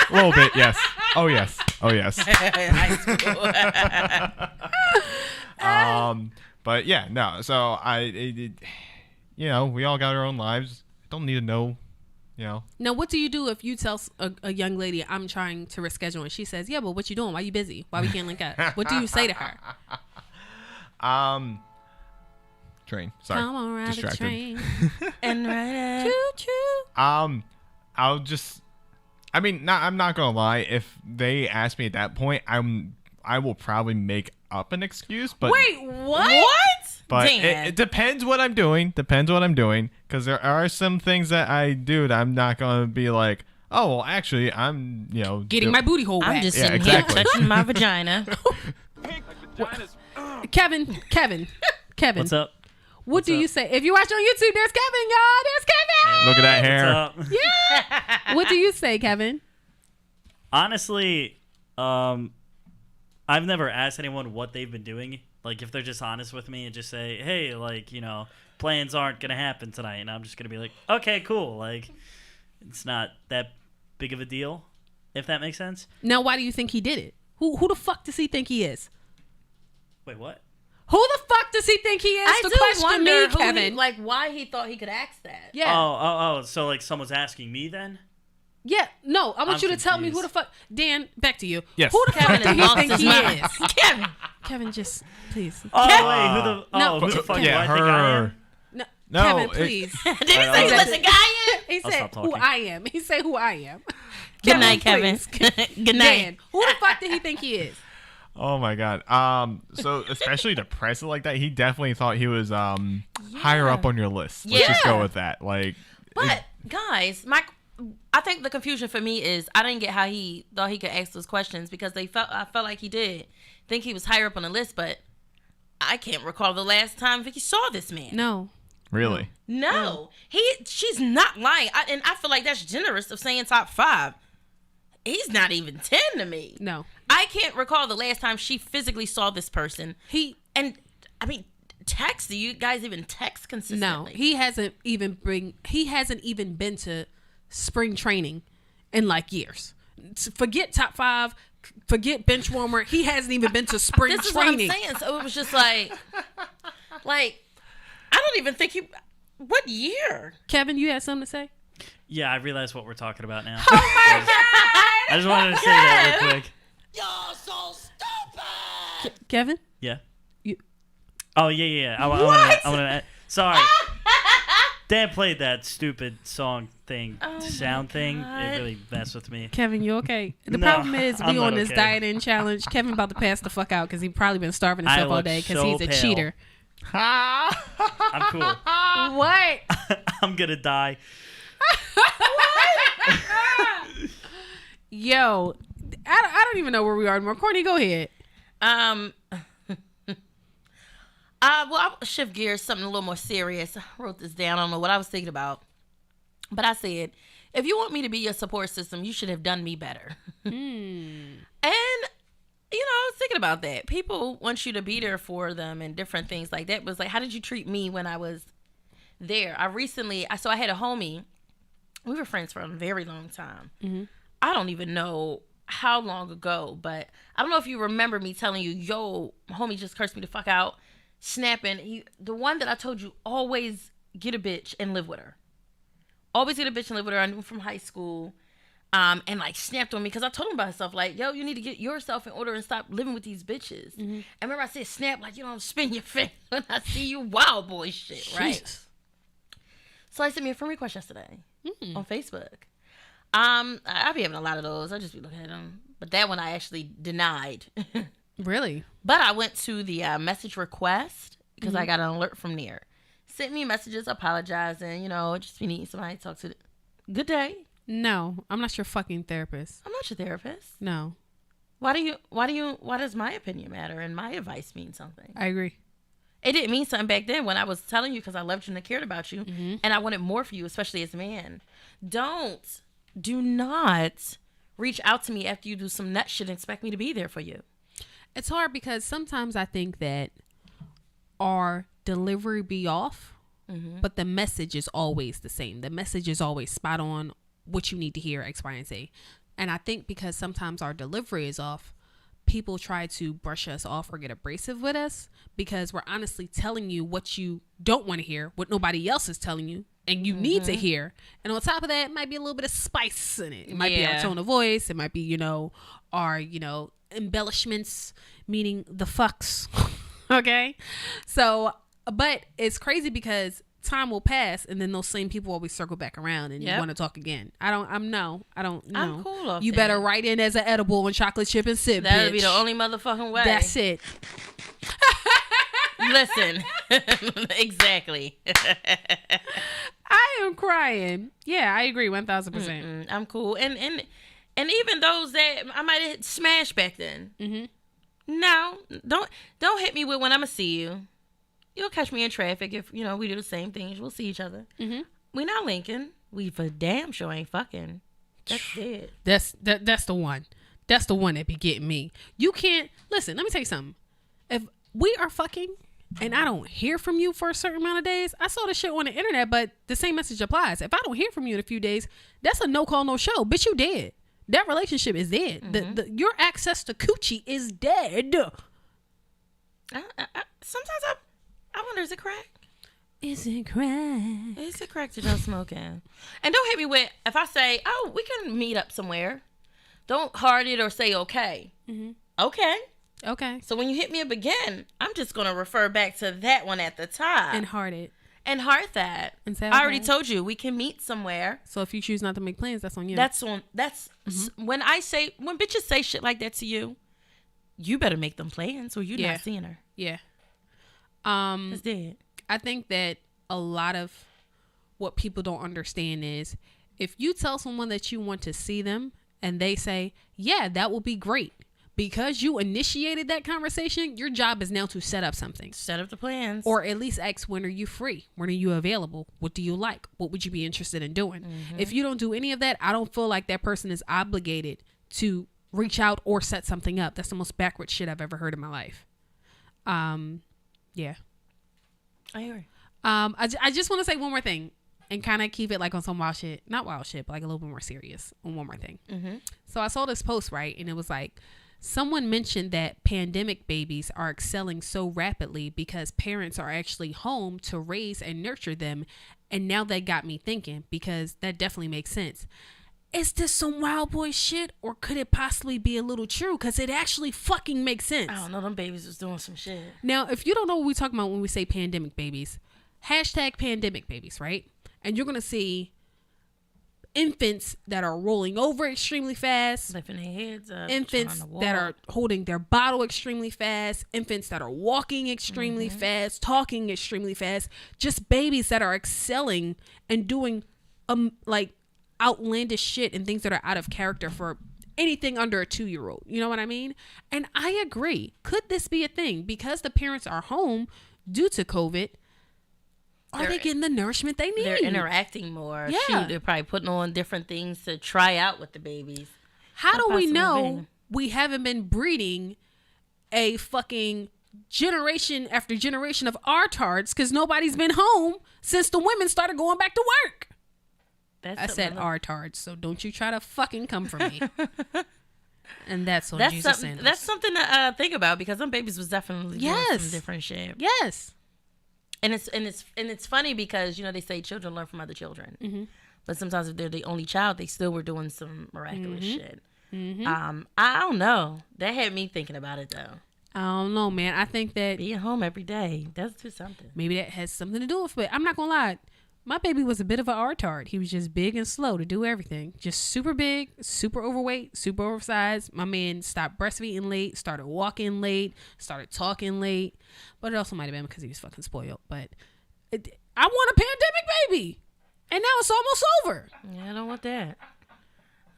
A little bit, yes. Oh yes. Oh yes. High school. But yeah, no. So you know, we all got our own lives. I don't need to know. You know. Now, what do you do if you tell a young lady, I'm trying to reschedule, and she says, yeah, but what you doing? Why you busy? Why we can't link up? What do you say to her? Train. Sorry. Come on, ride the Distracted. train. And right Choo choo. I'll just. I mean, I'm not gonna lie. If they ask me at that point, I will probably make up an excuse. But Wait, what? What? But Dan. it depends what I'm doing. Because there are some things that I do that I'm not gonna be like, oh, well, actually, I'm Getting my booty hole I'm wet. just Yeah, sitting exactly. here touching my vagina. Kevin. What's up? What do you say? If you watch on YouTube, there's Kevin, y'all. There's Kevin. Look at that hair. What's up? Yeah. What do you say, Kevin? Honestly, I've never asked anyone what they've been doing. Like, if they're just honest with me and just say, hey, like, plans aren't going to happen tonight. And I'm just going to be like, okay, cool. Like, it's not that big of a deal, if that makes sense. Now, why do you think he did it? Who the fuck does he think he is? Wait, what? Who the fuck does he think he is? I to do question wonder me, who Kevin. like why he thought he could ask that. Yeah. Oh, so, like, someone's asking me then? Yeah. No, I want I'm you to tell me who the confused. fuck. Dan, back to you. Yes. Who the fuck Kevin do has he lost think his he mind. is? Kevin. Kevin, just please. Oh, Kevin, wait, No, who the fuck yeah, do I think I am? no, No, Kevin, it- please. Did he say Alright, listen, guy? He I'll said stop who talking. I am. He said who I am. Good night, please. Kevin. Good night. Dan, who the fuck did he think he is? Oh my god. So especially to press it like that, he definitely thought he was higher up on your list. Let's just go Yeah. with that. Like, But guys, I think the confusion for me is I didn't get how he thought he could ask those questions because I felt like he did think he was higher up on the list, but I can't recall the last time Vicky saw this man. No. really? No, she's not lying, and I feel like that's generous of saying top 5. He's not even 10 to me. No. I can't recall the last time she physically saw this person. And I mean, text. Do you guys even text No. consistently? He hasn't even been to spring training in like years. Forget top 5. Forget bench warmer. He hasn't even been to spring This is training. what I'm saying. So it was just like I don't even think you. What year? Kevin, you had something to say? Yeah, I realize what we're talking about now. Oh my god! I just wanted to say that real quick. You're so stupid! Kevin? Yeah. You- Oh, yeah. I want to. Sorry. Dan played that stupid song thing, sound thing. It really messed with me. Kevin, you okay? The No, problem is I'm we not on this okay. dieting challenge. Kevin about to pass the fuck out because he probably been starving himself all look day because so he's a pale. cheater. I'm cool. What? I'm gonna die. Yo, I don't even know where we are anymore. Courtney, go ahead. Well, I'll shift gears, something a little more serious. I wrote this down. I don't know what I was thinking about. But I said, if you want me to be your support system, you should have done me better. And, I was thinking about that. People want you to be there for them and different things like that. But it's like, how did you treat me when I was there? I had a homie. We were friends for a very long time. I don't even know how long ago, but I don't know if you remember me telling you, yo, homie just cursed me the fuck out. Snapping. The one that I told you, always get a bitch and live with her. Always get a bitch and live with her. I knew him from high school. And like snapped on me because I told him about himself. Like, yo, you need to get yourself in order and stop living with these bitches. And remember I said snap, like, spin your face when I see you wild boy shit, right? Jesus. So I sent me a friend request yesterday on Facebook. I be having a lot of those. I just be looking at them. But that one I actually denied. Really? But I went to the message request because I got an alert from there. Sent me messages apologizing, just be needing somebody to talk to. Good day. No, I'm not your fucking therapist. I'm not your therapist. No, Why does my opinion matter and my advice mean something? I agree. It didn't mean something back then when I was telling you because I loved you and I cared about you and I wanted more for you, especially as a man. Do not reach out to me after you do some nut shit and expect me to be there for you. It's hard because sometimes I think that our delivery be off but the message is always the same. The message is always spot on, what you need to hear, X, Y, and Z. And I think because sometimes our delivery is off, people try to brush us off or get abrasive with us because we're honestly telling you what you don't want to hear, what nobody else is telling you, and you need to hear. And on top of that, it might be a little bit of spice in it. It might be our tone of voice. It might be, our, embellishments, meaning the fucks. Okay? So, but it's crazy because time will pass and then those same people always circle back around and you want to talk again. I don't know. I'm cool off You that. better write in as an edible and chocolate chip and sip, That would be bitch. the only motherfucking way. That's it. Listen. Exactly. I am crying. Yeah, I agree 1000%. I'm cool. And even those that I might have smashed back then. No, don't hit me with when I'm gonna see you. You'll catch me in traffic if we do the same things. We'll see each other. We not linking. We for damn sure ain't fucking. That's it. That's the one. That's the one that be getting me. You can't listen. Let me tell you something. If we are fucking and I don't hear from you for a certain amount of days, I saw this shit on the internet, but the same message applies. If I don't hear from you in a few days, that's a no call, no show. Bitch, you dead. That relationship is dead. Your access to coochie is dead. Sometimes I wonder, is it crack? Is it crack? Is it crack to don't smoking? And don't hit me with, if I say, oh, we can meet up somewhere, don't heart it or say okay. Okay. Okay. So when you hit me up again, I'm just going to refer back to that one at the top. And heart it. And heart that. And say, I already okay. told you, we can meet somewhere. So if you choose not to make plans, that's on you. That's when bitches say shit like that to you, you better make them plans or you're not seeing her. Yeah. It's dead. I think that a lot of what people don't understand is if you tell someone that you want to see them and they say, yeah, that will be great. Because you initiated that conversation, your job is now to set up something. Set up the plans. Or at least ask, when are you free? When are you available? What do you like? What would you be interested in doing? If you don't do any of that, I don't feel like that person is obligated to reach out or set something up. That's the most backward shit I've ever heard in my life. Yeah. I agree. I just want to say one more thing and kind of keep it like on some wild shit. Not wild shit, but like a little bit more serious on one more thing. So I saw this post, right? And it was like, someone mentioned that pandemic babies are excelling so rapidly because parents are actually home to raise and nurture them. And now that got me thinking, because that definitely makes sense. Is this some wild boy shit or could it possibly be a little true? Because it actually fucking makes sense. I don't know. Them babies was doing some shit. Now, if you don't know what we're talking about when we say pandemic babies, hashtag pandemic babies, right? And you're going to see infants that are rolling over extremely fast. Lifting their heads up. Infants trying to that walk. are holding their bottle extremely fast. Infants that are walking extremely fast, talking extremely fast. Just babies that are excelling and doing like outlandish shit and things that are out of character for anything under a 2-year-old. You know what I mean? And I agree. Could this be a thing? Because the parents are home due to COVID, are they getting the nourishment they need? They're interacting more. Yeah. Shoot, they're probably putting on different things to try out with the babies. How do we possibly know been. we haven't been breeding a fucking generation after generation of artards because nobody's been home since the women started going back to work? That's I said something- artards, so don't you try to fucking come for me. And that's on That's Jesus something. sandals. That's something to think about because them babies was definitely doing Yes. some different shit. Yes. And it's funny because they say children learn from other children, but sometimes if they're the only child, they still were doing some miraculous shit. I don't know. That had me thinking about it though. I don't know, man. I think that Being home every day does do something. maybe that has something to do with it. I'm not gonna lie. My baby was a bit of an artard. He was just big and slow to do everything. Just super big, super overweight, super oversized. My man stopped breastfeeding late, started walking late, started talking late. But it also might have been because he was fucking spoiled. But I want a pandemic baby. And now it's almost over. Yeah, I don't want that.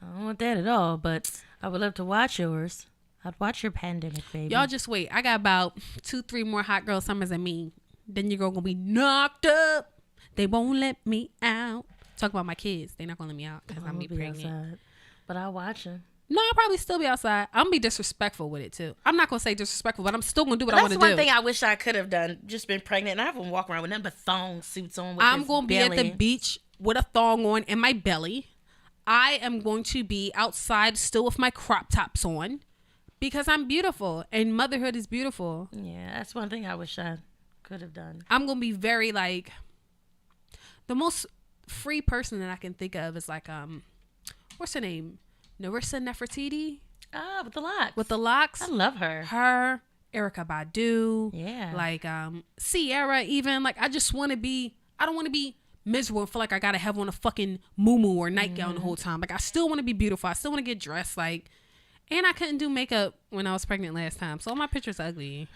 I don't want that at all. But I would love to watch yours. I'd watch your pandemic baby. Y'all just wait. I got about 2-3 more hot girl summers than me. Then your girl gonna be knocked up. They won't let me out. Talk about my kids. They're not gonna let me out because I'm I'll be be pregnant. outside. But I'll watch him. No, I'll probably still be outside. I'm gonna be disrespectful with it too. I'm not gonna say disrespectful, but I'm still gonna do what I want That's to do. one thing I wish I could have done. Just been pregnant, and I haven't walked around with nothing but thong suits on. With I'm this gonna be belly. at the beach with a thong on and my belly. I am going to be outside still with my crop tops on because I'm beautiful and motherhood is beautiful. Yeah, that's one thing I wish I could have done. I'm gonna be very like the most free person that I can think of is like what's her name? Narissa Nefertiti Ah, with the locks. with the locks. I love her. Her, Erica Badu, Yeah. like Sierra. Even like I just want to be. I don't want to be miserable and feel like I gotta have on a fucking muumuu or nightgown the whole time. Like I still want to be beautiful. I still want to get dressed like. And I couldn't do makeup when I was pregnant last time, so all my pictures ugly.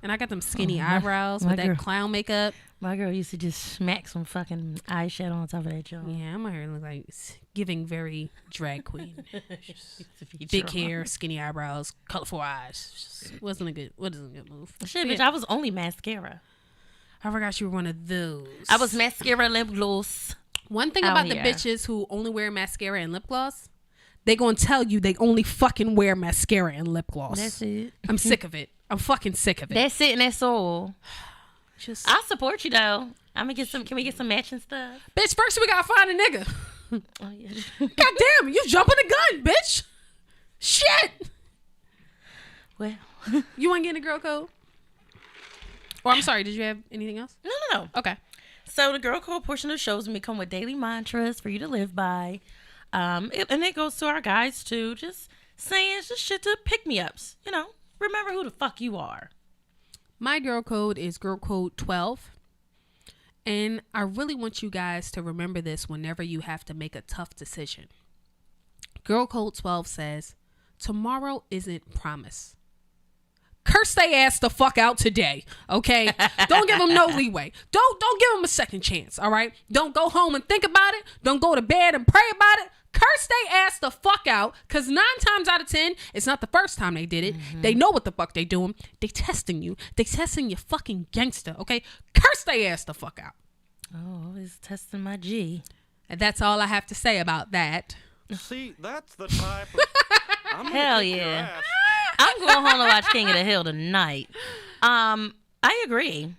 And I got them skinny eyebrows my with that girl. clown makeup. My girl used to just smack some fucking eyeshadow on top of that joint. Yeah, my hair looks like it's giving very drag queen. Big Big hair, skinny eyebrows, colorful eyes. Just wasn't a good move. Shit, bitch, I was only mascara. I forgot you were one of those. I was mascara, lip gloss. One thing out about the here. bitches who only wear mascara and lip gloss, they gonna tell you they only fucking wear mascara and lip gloss. That's it. I'm sick of it. I'm fucking sick of it. That's it and that's all. Just I'll support you though. I'm gonna get some. Can we get some matching stuff? bitch, first we gotta find a nigga. Oh yeah. God damn, you jumping the gun, bitch. Shit. Well, You wanna get in the girl code? Or I'm sorry, did you have anything else? no. Okay. So the girl code portion of the shows we come with daily mantras for you to live by, and it goes to our guys too. Just saying just shit to pick me ups. You know, remember who the fuck you are. My girl code is girl code 12. And I really want you guys to remember this whenever you have to make a tough decision. Girl code 12 says, tomorrow isn't promised. Curse they ass the fuck out today, okay? Don't give them no leeway. Don't give them a second chance, all right? Don't go home and think about it. Don't go to bed and pray about it. Curse they ass the fuck out, because 9 times out of 10, it's not the first time they did it. They know what the fuck they doing. They testing you. They testing your fucking gangster, okay? Curse they ass the fuck out. Oh, he's testing my G. And that's all I have to say about that. See, that's the type of... I'm gonna Hell kick your yeah. ass. I'm going home to watch King of the Hill tonight. I agree.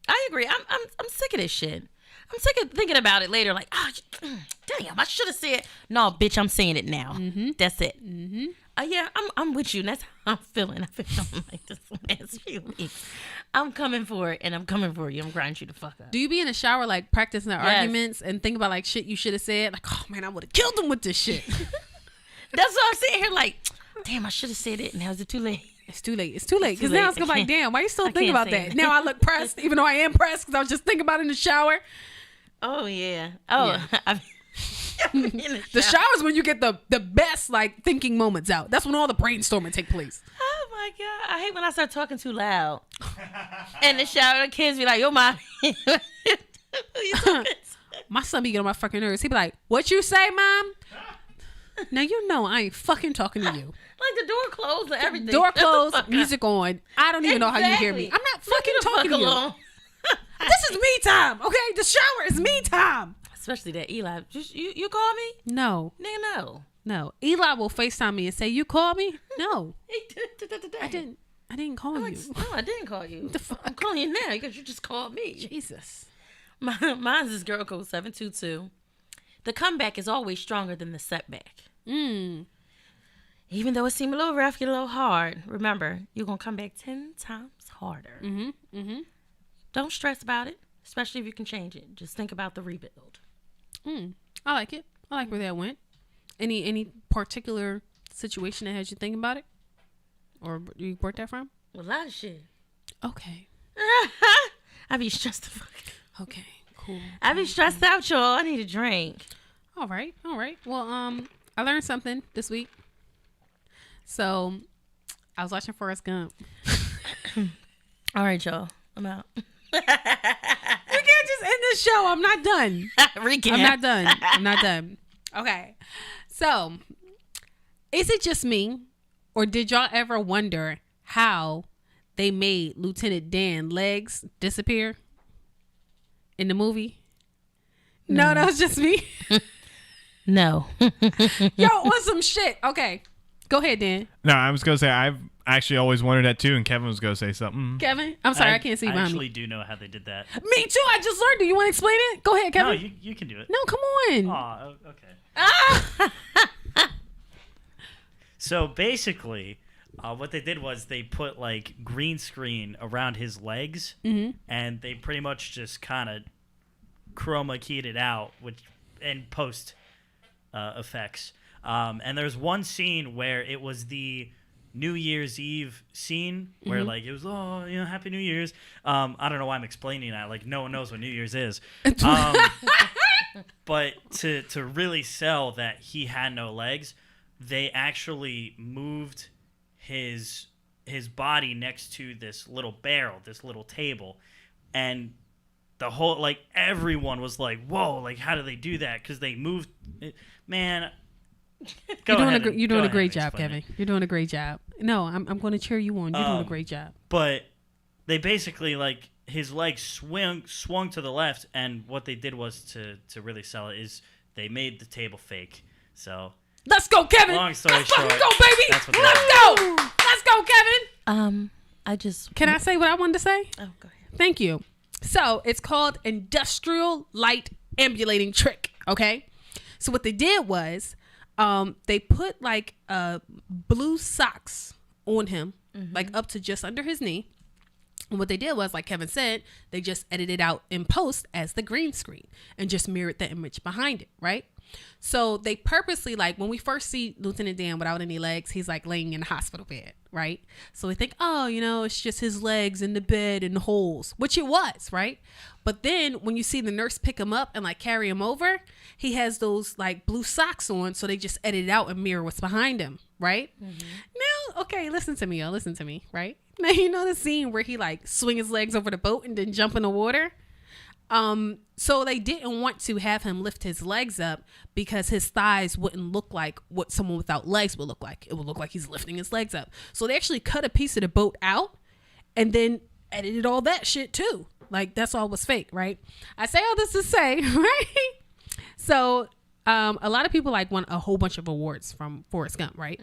I'm sick of this shit. I'm sick of thinking about it later. Like, oh, damn, I should have said. No, bitch, I'm saying it now. That's it. Yeah, I'm with you. And that's how I'm feeling. I've been feeling like this the last few weeks. I'm coming for it, and I'm coming for you. I'm grinding you the fuck up. Do you be in the shower like practicing the Yes. arguments and think about like shit you should have said? Like, oh man, I would have killed him with this shit. That's what I'm sitting here like, damn, I should have said it. Now is it too late? It's too late. It's too late. Because too now late. it's gonna be like, damn, why you still I thinking can't about say that? it. Now I look pressed, even though I am pressed because I was just thinking about it in the shower. Oh yeah. Oh, Yeah. in The shower's when you get the best like thinking moments out. That's when all the brainstorming take place. Oh my god, I hate when I start talking too loud. In the shower, the kids be like, "Yo, mommy." Who you talking to? My son be getting on my fucking nerves. He be like, "What you say, mom?" Now you know I ain't fucking talking to you. Like the door closed and everything. Door Shut the closed, fuck up. music on. I don't even know how you hear me. Exactly. I'm not Leave fucking me the talking fuck to you. alone. This is me time, okay? The shower is me time. Especially that Eli. You call me? No, Nigga, no. no. Eli will FaceTime me and say, "You call me?" No, He did it today. I didn't. I didn't call Like, you. no, I didn't call you. The fuck? I'm calling you now because you just called me. Jesus. Mine's is girl code 722. The comeback is always stronger than the setback. Even though it seemed a little rough, get a little hard, remember, you're going to come back 10 times harder. Don't stress about it, especially if you can change it. Just think about the rebuild. I like it. I like where that went. Any particular situation that has you thinking about it, or you worked that from? A lot of shit. Okay. I be stressed the fuck. Okay. Cool. I be stressed out, y'all. I need a drink. All right. All right. Well, I learned something this week. So, I was watching Forrest Gump. All right, y'all. I'm out. You can't just end this show. I'm not done. Recap. I'm not done. I'm not done. Okay. So, is it just me, or did y'all ever wonder how they made Lieutenant Dan legs disappear in the movie? No, that was just me. No. Yo, on some shit. Okay. Go ahead, Dan. No, I was gonna say I've actually always wondered that too, and Kevin was gonna say something. Kevin? I'm sorry, I can't see I behind actually me. do know how they did that. Me too. I just learned. Do you want to explain it? Go ahead, Kevin. No, you can do it. No, come on. Aw, okay. So basically, what they did was they put like green screen around his legs, and they pretty much just kind of chroma keyed it out, and post effects. And there's one scene where it was the New Year's Eve scene where like it was Happy New Year's. I don't know why I'm explaining that. Like no one knows what New Year's is. But to really sell that he had no legs, they actually moved his body next to this little barrel, this little table, and the whole like everyone was like, "Whoa! Like how do they do that?" Because they moved it. Man. You're doing a great job, Kevin. You're doing a great job. No, I'm going to cheer you on. You're doing a great job. But they basically like his legs swung to the left, and what they did was to really sell it is they made the table fake. So Let's go, Kevin. long story Let's short, fucking go, baby. that's what they Let's did. go. Let's go, Kevin. I just. Can I say what I wanted to say? Oh, go ahead. Thank you. So it's called Industrial Light Ambulating Trick. Okay. So what they did was they put like blue socks on him, like up to just under his knee. And what they did was, like Kevin said, they just edited out in post as the green screen and just mirrored the image behind it, right? So they purposely, like when we first see Lieutenant Dan without any legs, he's like laying in the hospital bed, right? So we think, oh, it's just his legs in the bed and the holes, which it was, right? But then when you see the nurse pick him up and like carry him over, he has those like blue socks on. So they just edit it out and mirror what's behind him, right? Now, okay, listen to me, y'all. Listen to me, right? Now, you know the scene where he like swing his legs over the boat and then jump in the water? So they didn't want to have him lift his legs up because his thighs wouldn't look like what someone without legs would look like. It would look like he's lifting his legs up. So they actually cut a piece of the boat out and then edited all that shit too. Like that's all was fake, right? I say all this to say, right? So a lot of people like won a whole bunch of awards from Forrest Gump, right?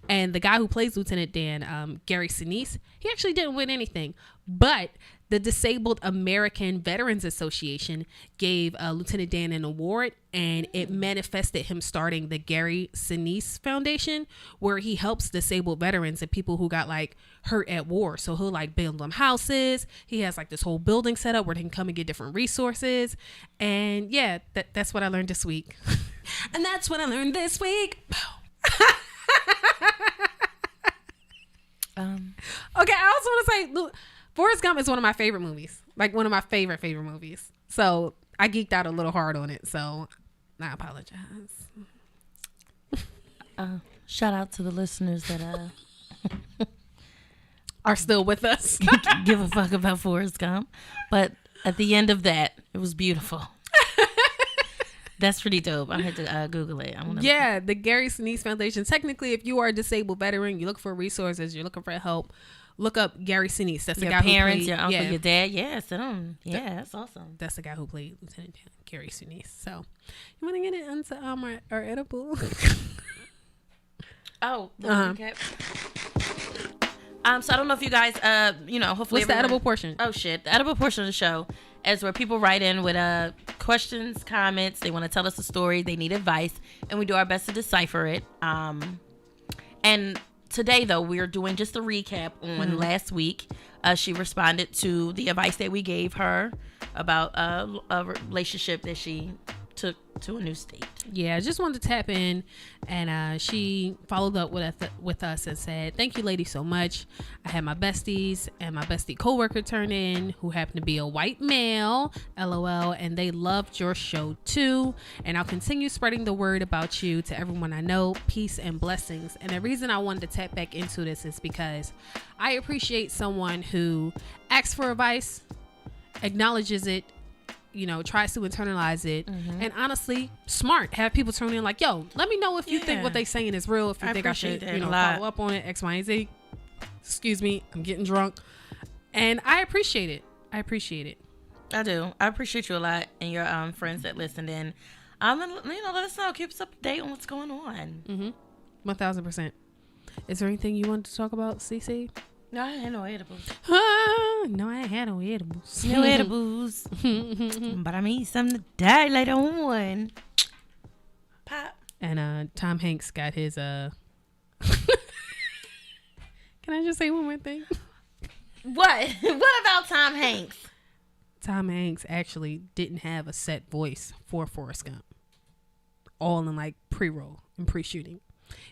And the guy who plays Lieutenant Dan, Gary Sinise, he actually didn't win anything, but the Disabled American Veterans Association gave Lieutenant Dan an award, and it manifested him starting the Gary Sinise Foundation, where he helps disabled veterans and people who got like hurt at war. So he'll like build them houses. He has like this whole building set up where they can come and get different resources. And yeah, that's what I learned this week. And that's what I learned this week. Okay, I also want to say, Forrest Gump is one of my favorite movies. Like one of my favorite movies. So I geeked out a little hard on it. So I apologize. Shout out to the listeners that are still with us. give a fuck about Forrest Gump. But at the end of that, it was beautiful. That's pretty dope. I had to Google it. Yeah, the Gary Sinise Foundation. Technically, if you are a disabled veteran, you look for resources, you're looking for help, look up Gary Sinise. That's the your guy parents, who played, your uncle, your dad. Yeah, that's awesome. That's the guy who played Lieutenant Dan, Gary Sinise. So, you want to get it into our edible? Oh, okay. So I don't know if you guys, hopefully. What's the edible portion? Oh shit, the edible portion of the show is where people write in with questions, comments. They want to tell us a story. They need advice, and we do our best to decipher it. And today, though, we're doing just a recap on last week. She responded to the advice that we gave her about a relationship that she took to a new state. Yeah, I just wanted to tap in, and she followed up with us and said, "Thank you, ladies, so much. I had my besties and my bestie coworker turn in, who happened to be a white male, LOL, and they loved your show too. And I'll continue spreading the word about you to everyone I know. Peace and blessings." And the reason I wanted to tap back into this is because I appreciate someone who asks for advice, acknowledges it, tries to internalize it, and honestly, smart. Have people turn in like, yo, let me know if you think what they saying is real, if you think I should, follow up on it, X, Y, and Z. Excuse me, I'm getting drunk. And I appreciate it. I do. I appreciate you a lot and your friends that listened in. let us know. Keep us up to date on what's going on. 1000%. Is there anything you wanted to talk about, CC? No, I had no edibles. No, I ain't had no edibles. No edibles. But I mean something to die later on. Pop. And Tom Hanks got his Can I just say one more thing? What? What about Tom Hanks? Tom Hanks actually didn't have a set voice for Forrest Gump. All in like pre-roll and pre-shooting.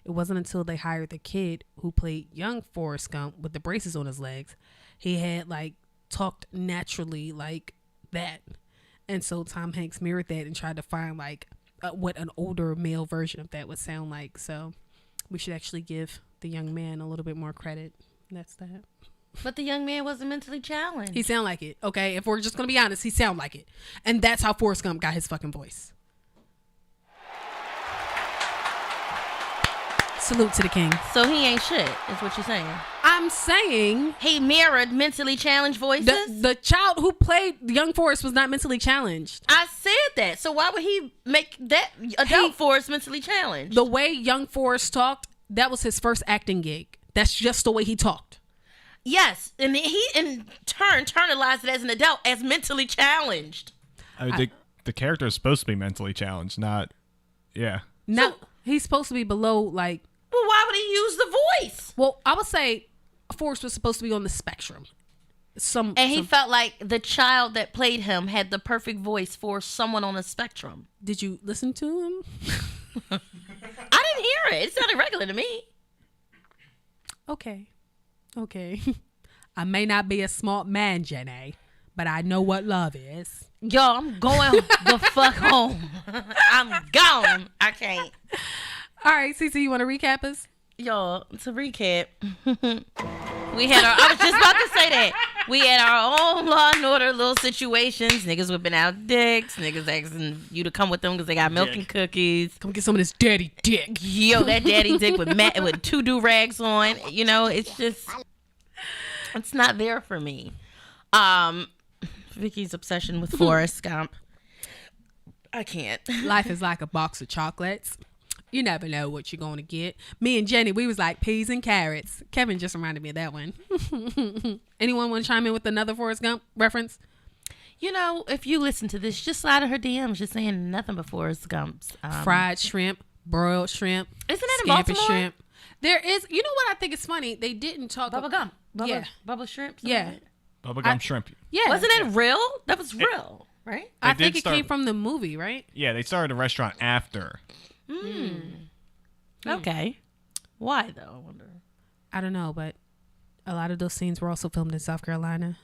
It wasn't until they hired the kid who played young Forrest Gump with the braces on his legs. He had like talked naturally like that. And so Tom Hanks mirrored that and tried to find like what an older male version of that would sound like. So we should actually give the young man a little bit more credit. That's that. But the young man wasn't mentally challenged. He sound like it, okay? If we're just going to be honest, he sound like it. And that's how Forrest Gump got his fucking voice. Salute to the king. So he ain't shit, is what you're saying. I'm saying he mirrored mentally challenged voices. The child who played young Forrest was not mentally challenged. I said that. So why would he make that adult Forrest mentally challenged? The way young Forrest talked, that was his first acting gig. That's just the way he talked. Yes, and he in turn internalized it as an adult as mentally challenged. The character is supposed to be mentally challenged, not. No, he's supposed to be below like. Well, why would he use the voice? Well, I would say Forrest was supposed to be on the spectrum. He felt like the child that played him had the perfect voice for someone on a spectrum. Did you listen to him? I didn't hear it. It sounded regular to me. Okay. I may not be a smart man, Jenny, but I know what love is. Yo, I'm going the fuck home. I'm gone. I can't. All right, Cece, you want to recap us? Yo, to recap, I was just about to say that. We had our own Law and Order little situations. Niggas whipping out dicks. Niggas asking you to come with them because they got milk and cookies. Come get some of this daddy dick. Yo, that daddy dick with 2 do-rags on. You know, it's just, it's not there for me. Vicky's obsession with Forrest Gump. I can't. Life is like a box of chocolates. You never know what you're going to get. Me and Jenny, we was like peas and carrots. Kevin just reminded me of that one. Anyone want to chime in with another Forrest Gump reference? You know, if you listen to this, just slide in her DMs. Just saying nothing but Forrest Gump's. Fried shrimp, broiled shrimp. Isn't that in scampi Baltimore? shrimp. There is. You know what I think is funny? They didn't talk Bubba Gump. Bubba shrimp. Yeah. Bubblegum shrimp. Yeah. Wasn't it real? That was real, right? I think it came from the movie, right? Yeah, they started a restaurant after. Okay. Why though? I wonder. I don't know, but a lot of those scenes were also filmed in South Carolina.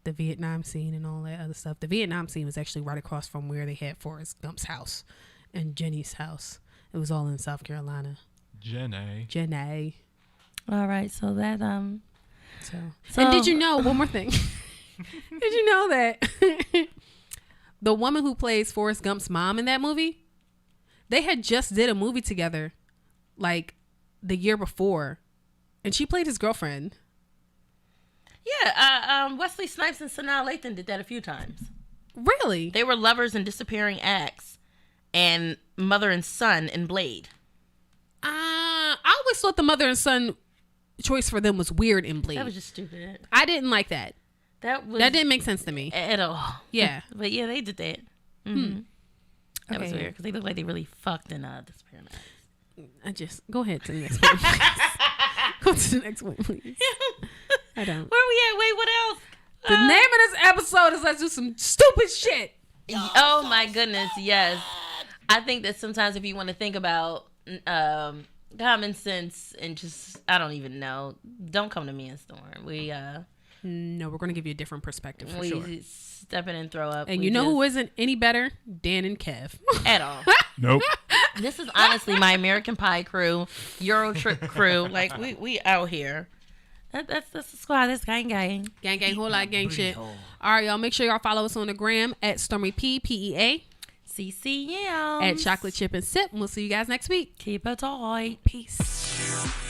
The Vietnam scene and all that other stuff. The Vietnam scene was actually right across from where they had Forrest Gump's house and Jenny's house. It was all in South Carolina. Jenny. All right, so that So and did you know one more thing? Did you know that the woman who plays Forrest Gump's mom in that movie, they had just did a movie together like the year before, and she played his girlfriend. Yeah, Wesley Snipes and Sanaa Lathan did that a few times. Really? They were lovers in Disappearing Acts and mother and son in Blade. I always thought the mother and son choice for them was weird in Blade. That was just stupid. I didn't like that. That didn't make sense to me at all. Yeah. But yeah, they did that. Mm-hmm. That was weird because they looked like they really fucked in Disappearing Acts. I just go ahead to the next one. Go to the next one, please. I don't. Where we at? Wait, what else? The name of this episode is Let's Do Some Stupid Shit. Oh my goodness, yes. I think that sometimes if you want to think about common sense and just, I don't even know, don't come to me and Storm. No, we're going to give you a different perspective for sure. We step in and throw up. And you know who isn't any better? Dan and Kev. At all. Nope. This is honestly my American Pie crew, Euro Trip crew. Like, we out here. That's the squad. That's gang. Gang, whole lot of gang shit. All right, y'all. Make sure y'all follow us on the gram at StormyP, PEA. CCM. At Chocolate Chip and Sip. And we'll see you guys next week. Keep it tight. Peace.